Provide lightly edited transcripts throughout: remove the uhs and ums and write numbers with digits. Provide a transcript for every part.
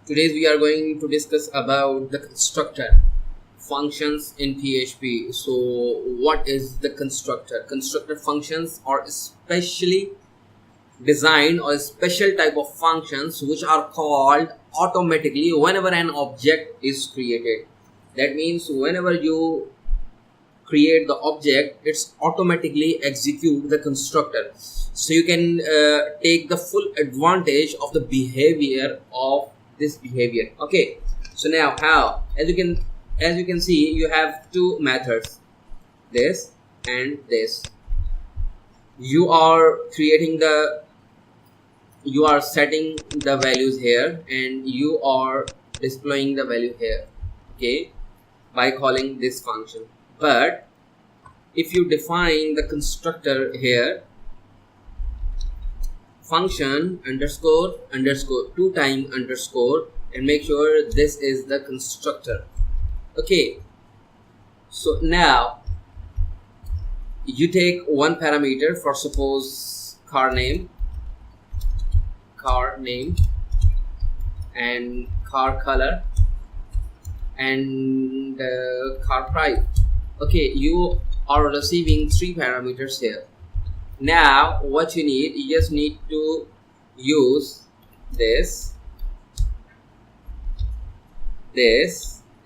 Today we are going to discuss about the constructor functions in PHP. So what is the constructor? Constructor functions are specially designed or special type of functions which are called automatically whenever an object is created. That means whenever you create the object, it's automatically execute the constructor. So you can take the full advantage of the behavior of this behavior. Okay, so now how? As you can see, you have two methods, this and this. You are setting the values here and you are displaying the value here, okay, by calling this function. But if you define the constructor here, function underscore underscore 2 times underscore, and make sure this is the constructor. Okay, so now you take one parameter for suppose car name and car color and car price. Okay, you are receiving 3 parameters here. Now what you need, you just need to use this,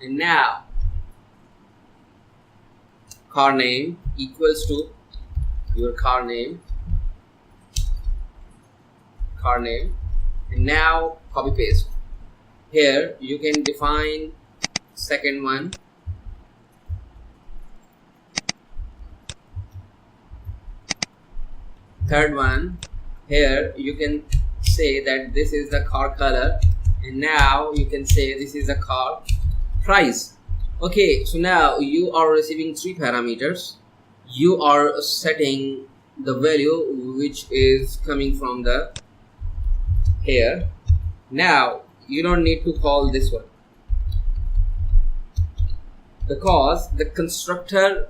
and now car name equals to your car name, and now copy paste. Here you can define second one, third one. Here you can say that this is the car color, and now you can say this is the car price. Okay, so now you are receiving 3 parameters. You are setting the value which is coming from the here. Now you don't need to call this one because the constructor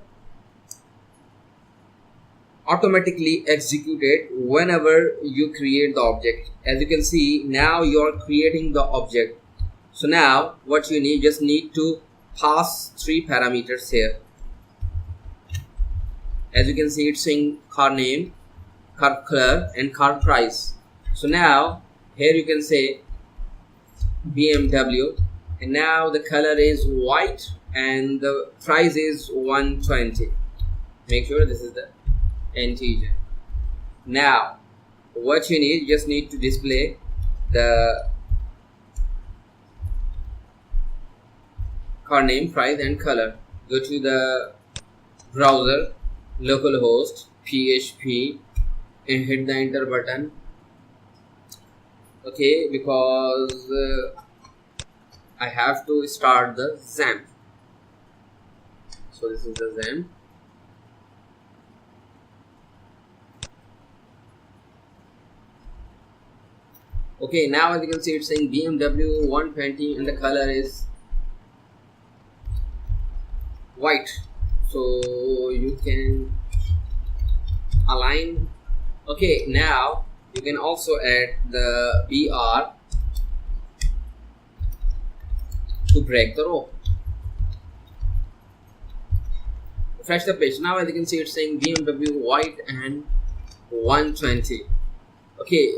automatically executed whenever you create the object. As you can see, now you are creating the object. So now what you need, just need to pass 3 parameters here. As you can see, it's saying car name, car color and car price. So now here you can say BMW, and now the color is white and the price is 120. Make sure this is the integer. Now what you need, just need to display the car name, price and color. Go to the browser, localhost PHP, and hit the enter button. Okay, because I have to start the XAMPP. So this is the XAMPP. Okay, now as you can see, it's saying BMW 120 and the color is white. So you can align. Okay, now you can also add the BR to break the row. Refresh the page. Now as you can see, it's saying BMW white and 120. Okay,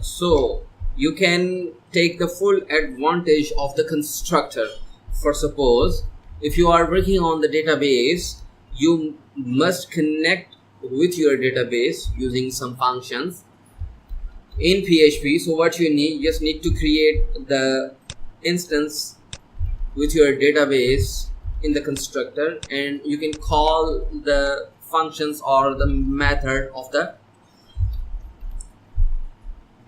so you can take the full advantage of the constructor. For suppose if you are working on the database, you must connect with your database using some functions in PHP. So what you need, you just need to create the instance with your database in the constructor, and you can call the functions or the method of the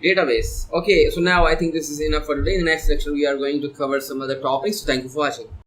database. Okay, so now I think this is enough for today. In the next lecture we are going to cover some other topics. So thank you for watching.